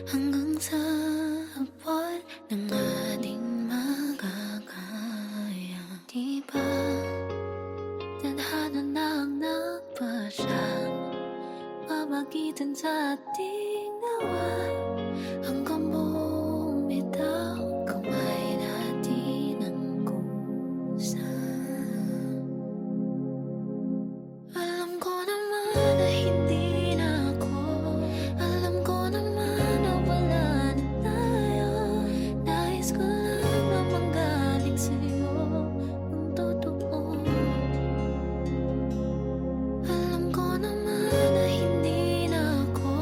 hanggang sa abot ng ating magagaya. Di ba tadhana na ang nagpasya, mamagitan sa ating dalawa hanggang bumitaw kamay natin ang kusa. Alam ko naman na hindi na ako, alam ko naman na wala na tayo. Nais ko lang na manggaling sa'yo ang totoo. Alam ko naman na hindi na ako,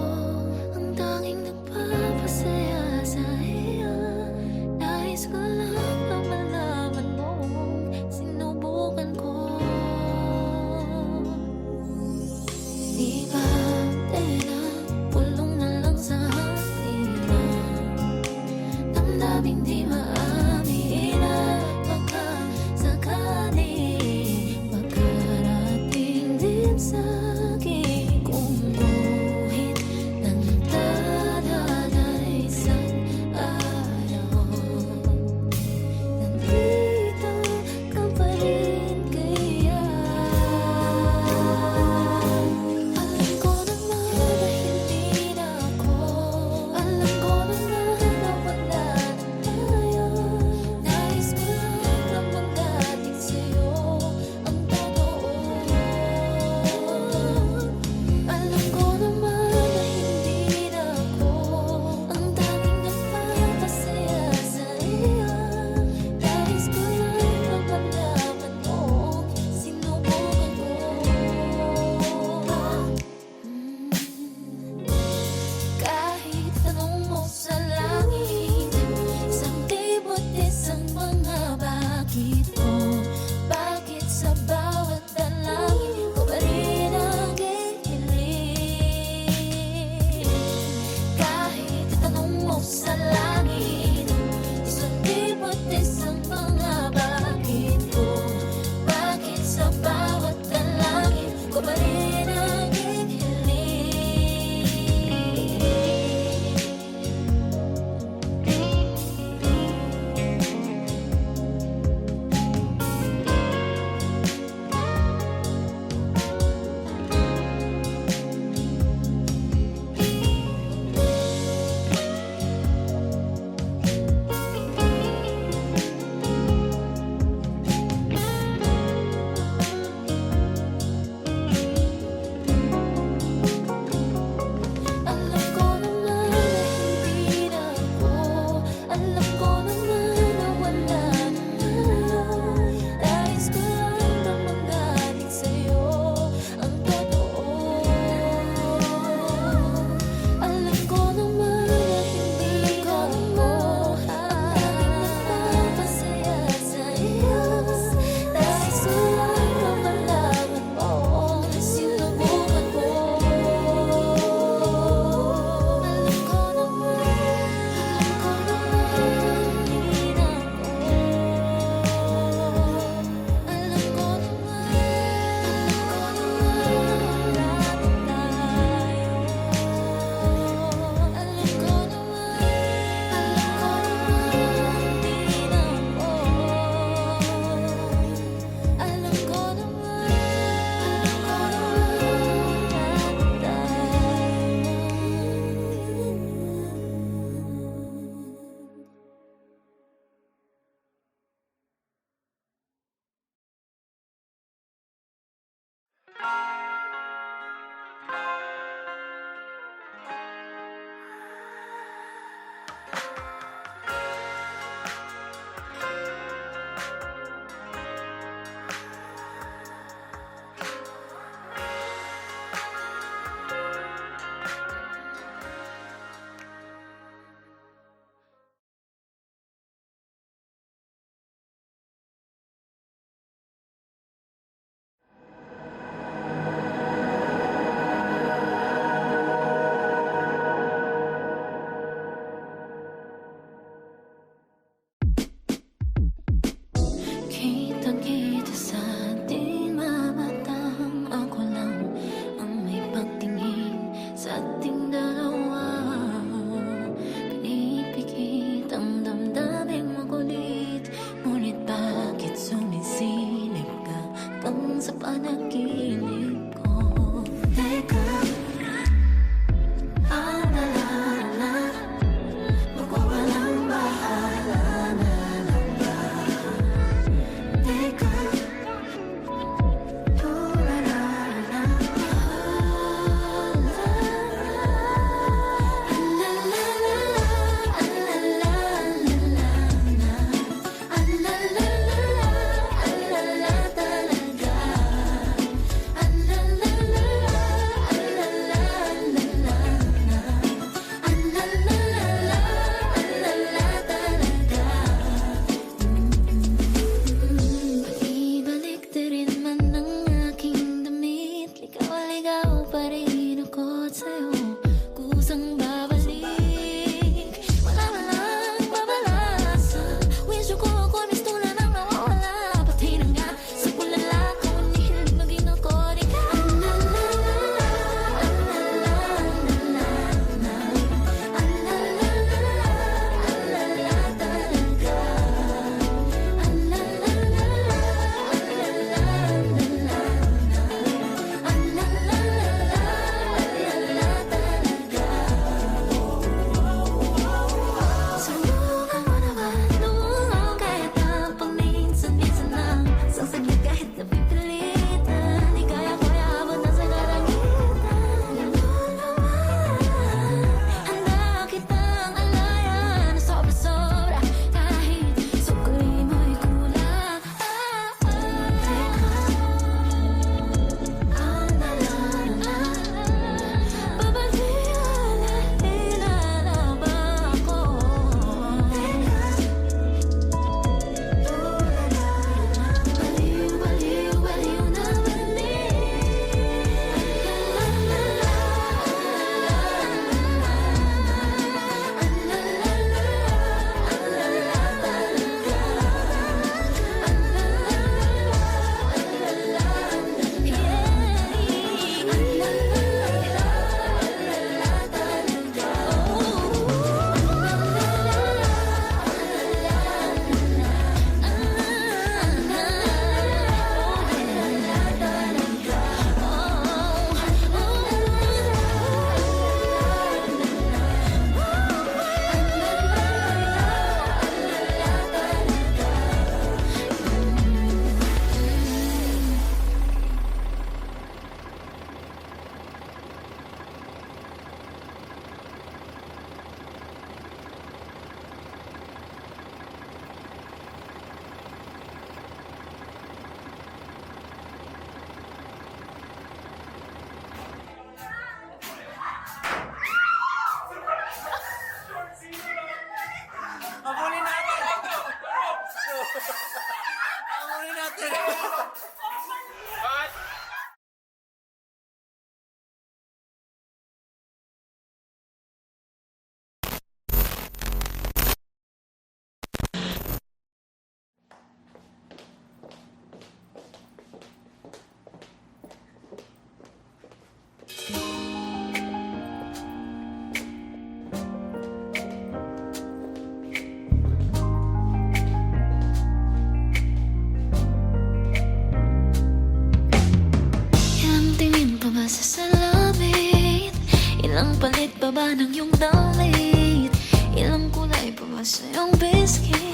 damit. Ilang kulay pa ba sa'yong biscuit?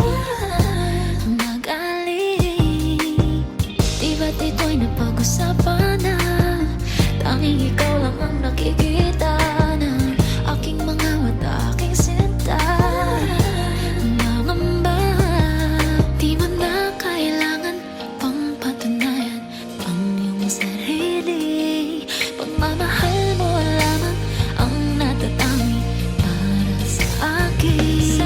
Magaling, di ba't ito'y napag-usapan na? Tanging ikaw lang ang nakikita ng aking mga mata, aking sinta. Nangamba, di mo na kailangan pang patunayan ang iyong sarili. Pagmamahal mo lamang ang natatangi para sa akin.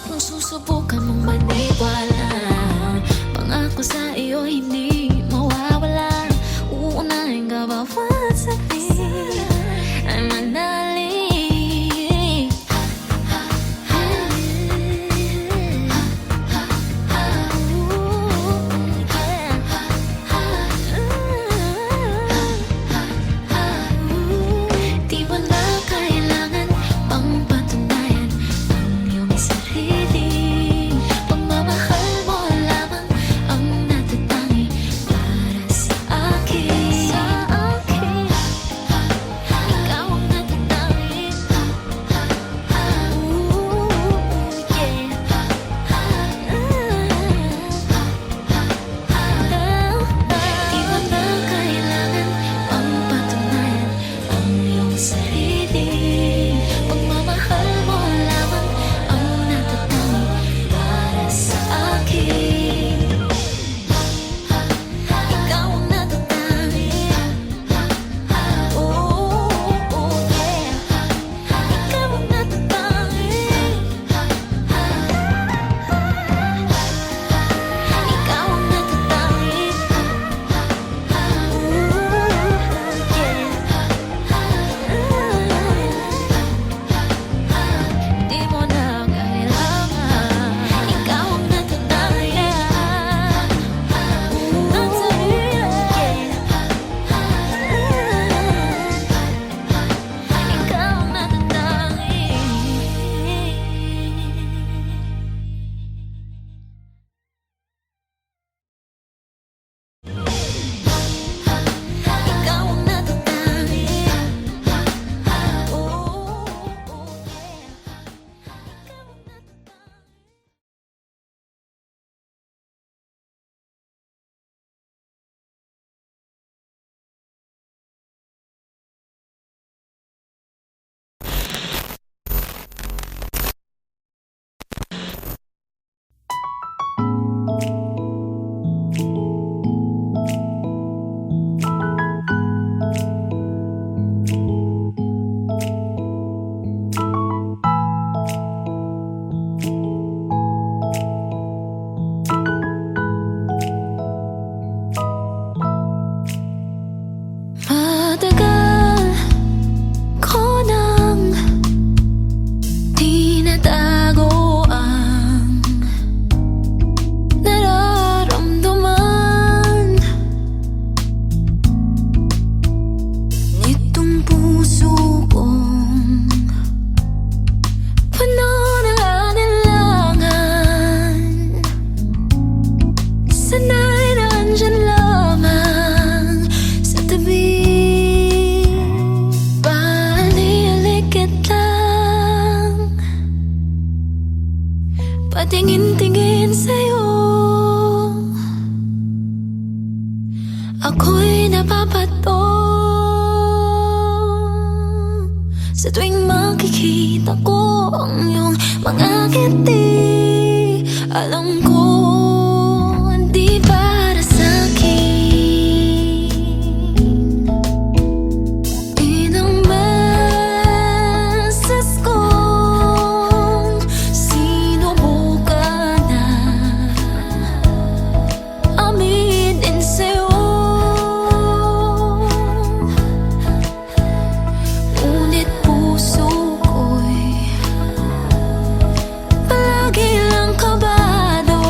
Kung susubukan mong maniwala, pangako sa iyo hindi mawawala. Uunahin ka bawat saglit ay manalig. Di mo na kailangan pang patunayan ang iyong sarili. Pagmamahal mo lamang ang natatangi para sa akin. Ikaw ang natatangi. Di mo na kailangan pang patunayan ang iyong sarili. Pagmamahal mo lamang ang natatangi para sa akin. Ikaw ang natatangi. Ikaw ang natatangi. Ikaw ang natatangi. Di mo na kailangan. Ikaw ang natatangi. Ang sarili. Ikaw ang natatangi. Ikaw ang natatangi. Matagal ko nang tinatago ang nararamdaman nitong puso kong puno ng alinlangan. Sana'y nandyan lamang sa tabi. Panilikit lang, patingin-tingin sa'yo. Ako'y napapato sa tuwing makikita ko ang iyong mga ngiti. Alam ko hindi para sa'kin. Inang beses kong sinubukan na aminin sa'yo, ngunit puso ko'y palagi lang kabado.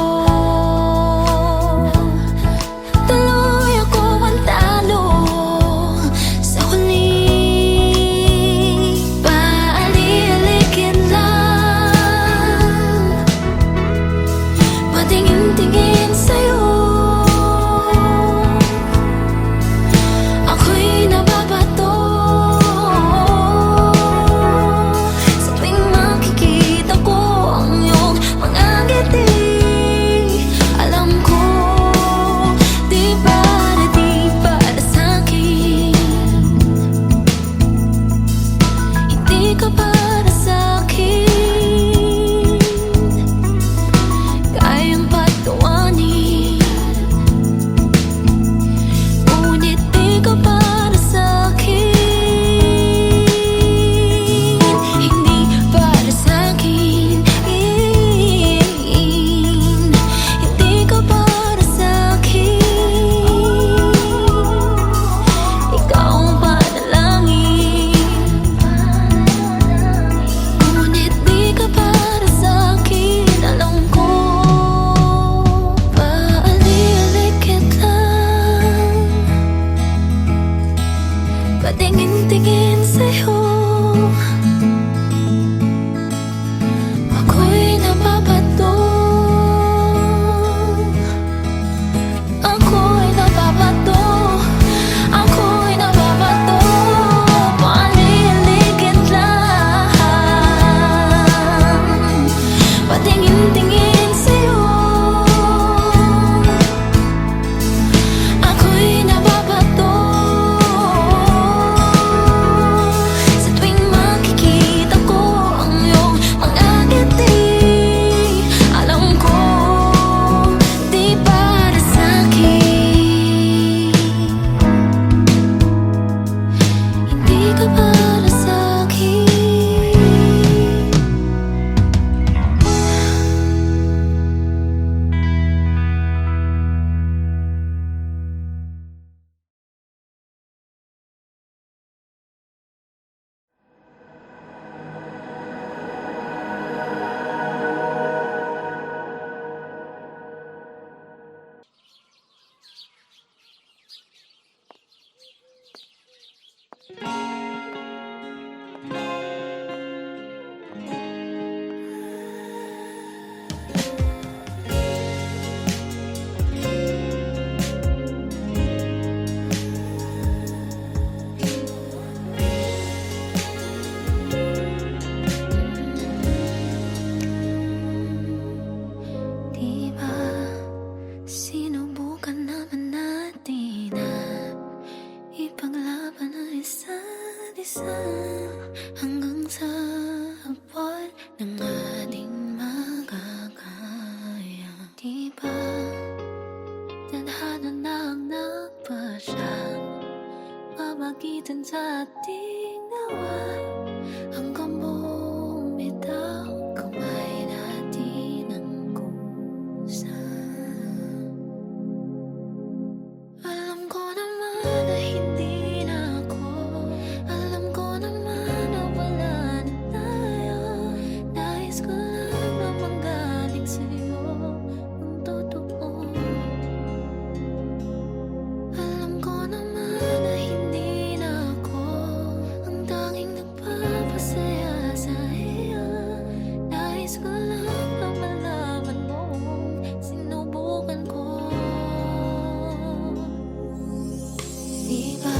Nais ko lang na malaman mong sinubukan ko. Di ba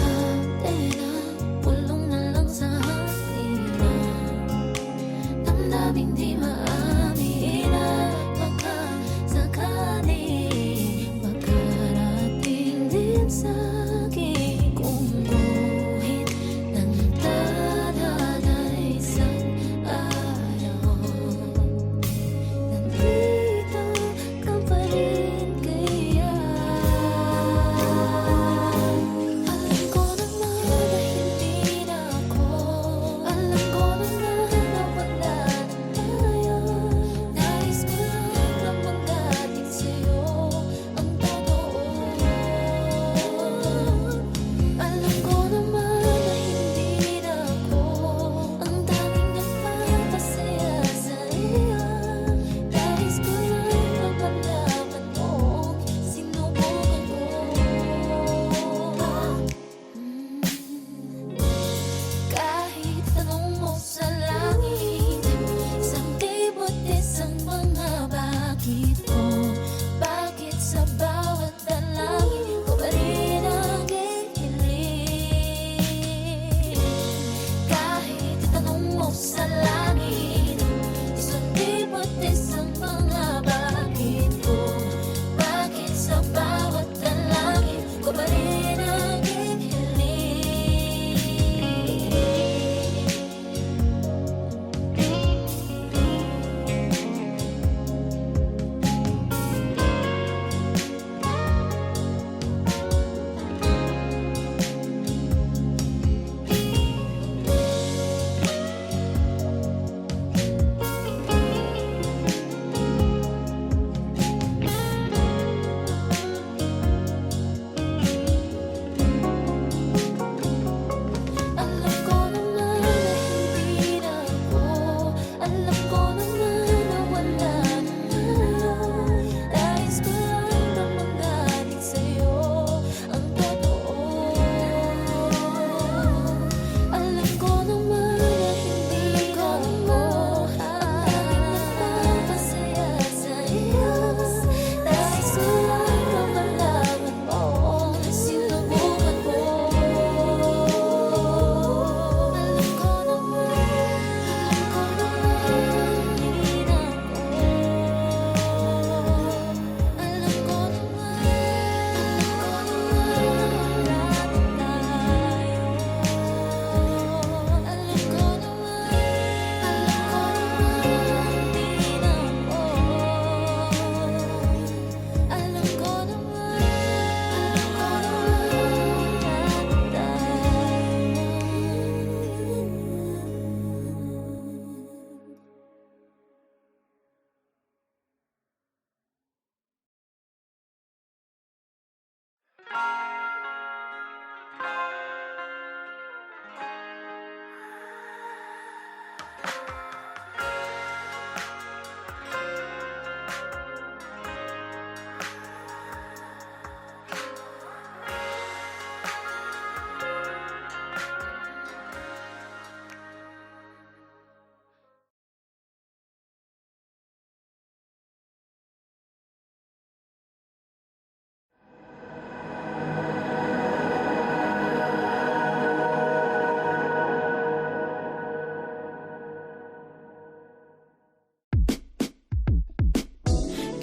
tayo na pulong na lang sa kanila, damdaming di maamin at baka sakali makarating din sa'kin. Kung guhit ng tadhana isang araw, nandito ka pa rin kaya. Alam ko naman na hindi na ako, alam ko naman na wala na tayo. Nais ko lang na manggaling sa'yo ang totoo. Alam ko naman na hindi na ako ang tanging nagpapasaya sa iyo. Nais ko lang na malaman mo sinubukan ko. Kahit tanong mo sa langit, isang libot isang mga bakit ko. Bakit sa bawat dalangin ko pa rin ang hihiling? Kahit tanong mo sa langit, isang libot isang mga bakit ko. Bakit sa bawat dalangin ko pa rin ang hihiling? Alam ko naman na hindi na ako, alam ko naman na wala na tayo. Nais ko lang na manggaling sa'yo ang totoo. Alam ko naman na hindi ka ako ang nagpapasaya sa iyo. Nais ko lang na malaman mo sinubukan ko. Alam ko naman hindi na ako. Alam ko naman wala na tayo. Alam ko naman hindi na ako. Alam ko naman wala na tayo.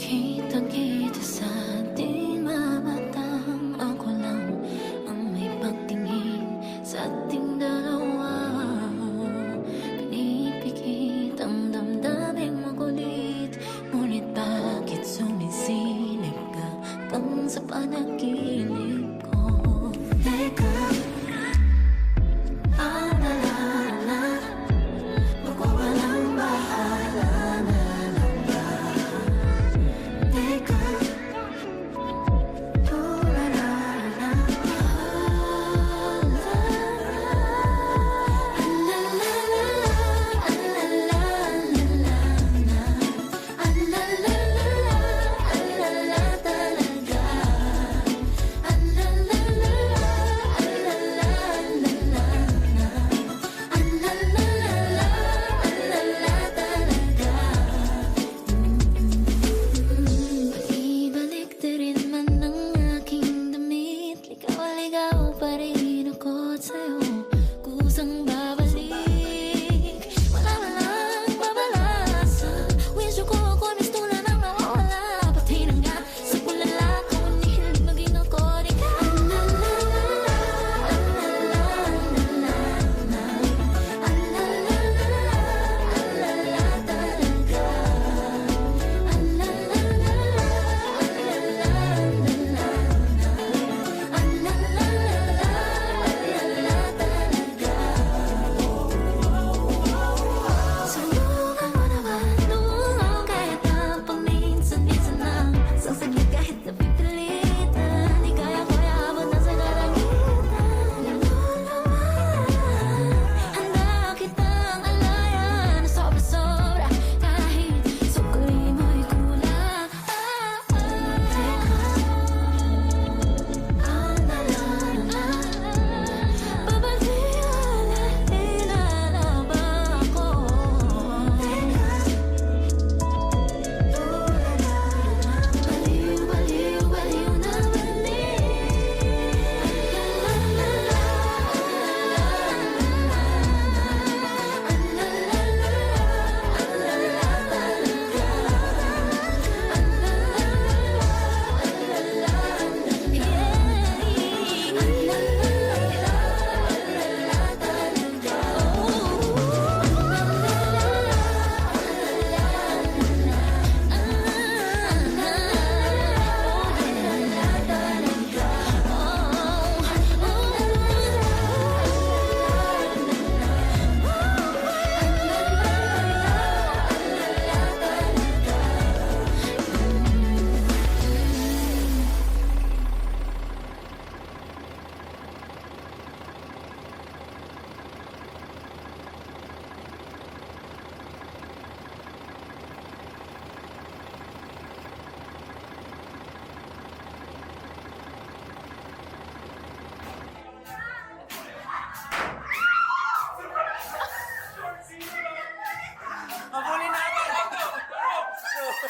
Kitang-kita sa ating mga matang, ako lang ang may pagtingin sa ating dalawa. Pinipikit ang damdaming makulit, ngunit bakit sumisilip ka hanggang sa panaginip ko? Teka, ang nalala, magwawalang bahala na lang ba? Teka,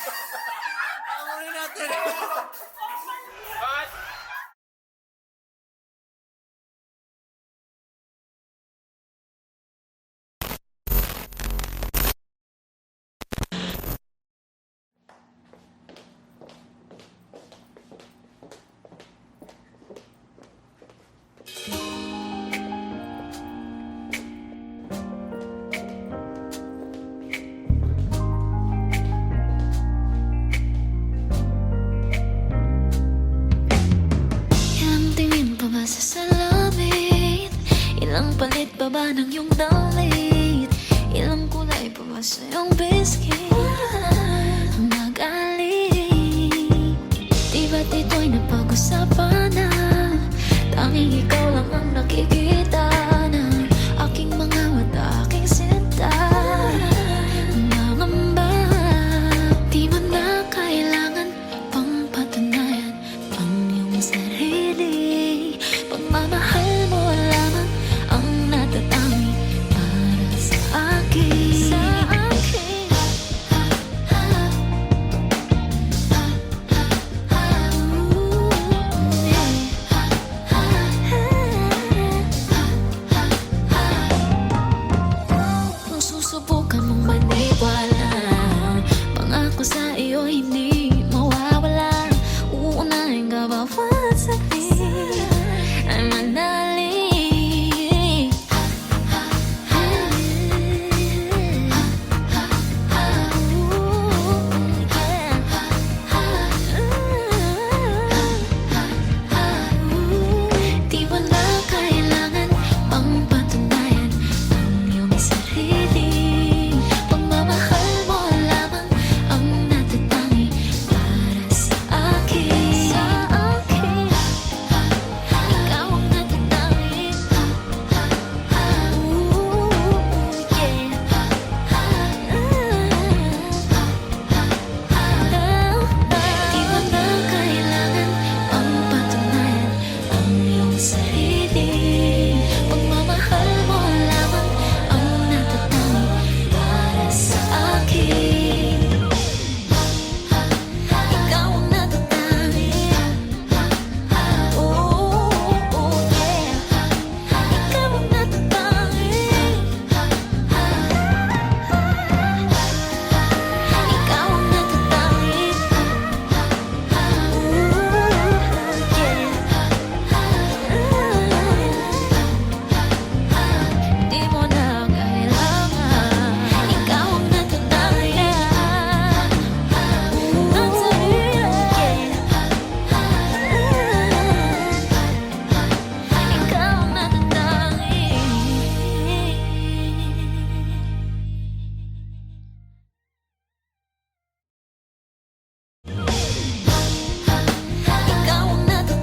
Pangunin natin. Ilang tingin pa ba sa salamin? Ilang palit pa ba ng iyong dalit? Ilang kulay pa ba sa iyong biscuit? Mag-alip, di ba't ito'y napag-usapan na? Tanging ikaw lang ang nakikita ng aking mga mata, aking sinta. Nangamba, di mo na kailangan pang patunayan ang iyong sarili. Pagmamahal mo lamang ang natatangi para sa akin. Sa akin. Kung susubukan mong maniwala, pangako sa iyo hindi mawawala. Uunahin ka bawat sabi ay manalig. Di mo na kailangan pang patunayan ang iyong sarili. Pagmamahal mo lamang ang natatangi para sa akin. Sa akin, ikaw ang natatangi. Di mo na kailangan pang patunayan ang iyong sarili. Pagmamahal mo lamang ang natatangi para sa akin. Ikaw ang natatangi. Ikaw ang natatangi. Ikaw ang natatangi. Di mo na kailangan. Ikaw ang natatangi. Ikaw ang natatangi. Ikaw ang natatangi.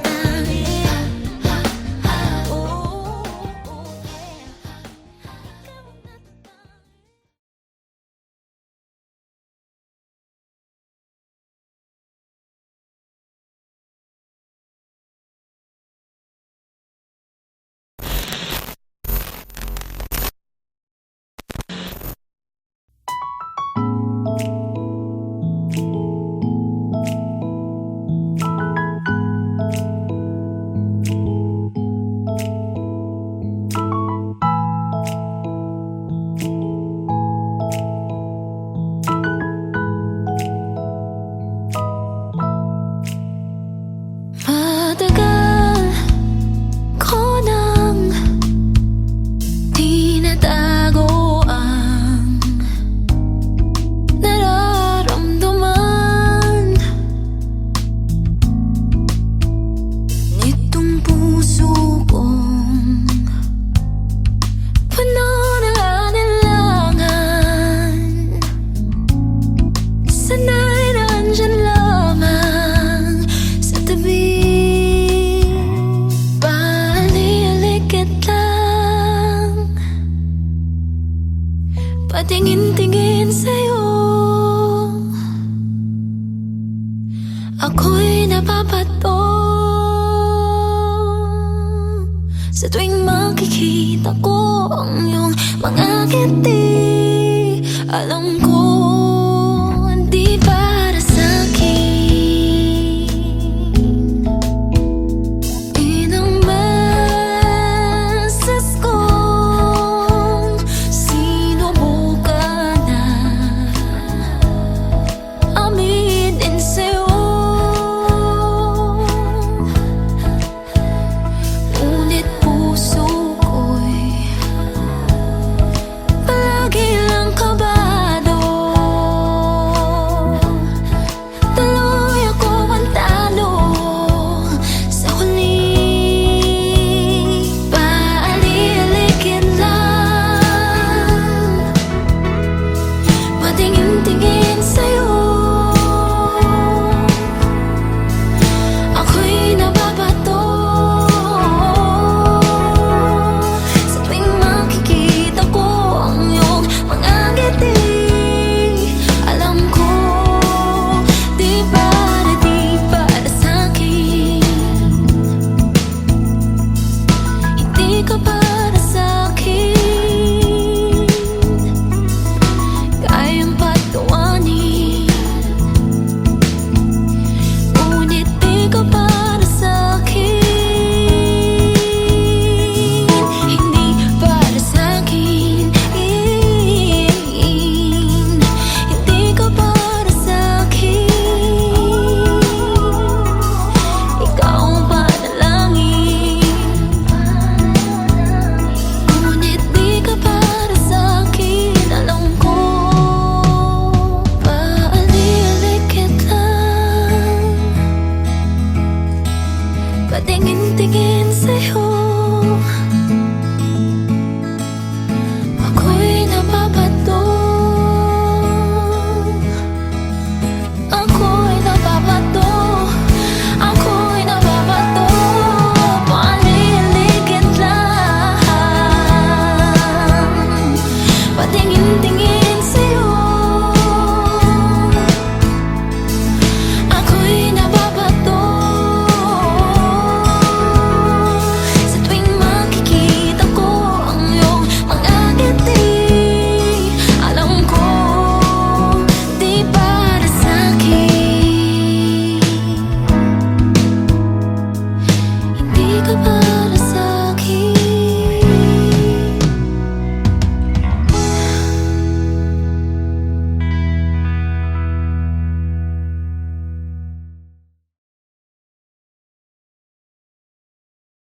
Matagal ko nang tinatago ang nararamdaman nitong puso kong puno ng alinlangan. Sana'y nandyan lamang sa tabi. Palilikit lang, patingin-tingin sa'yo. Ako'y napapato sa tuwing makikita ko ang iyong mga ngiti. Alam ko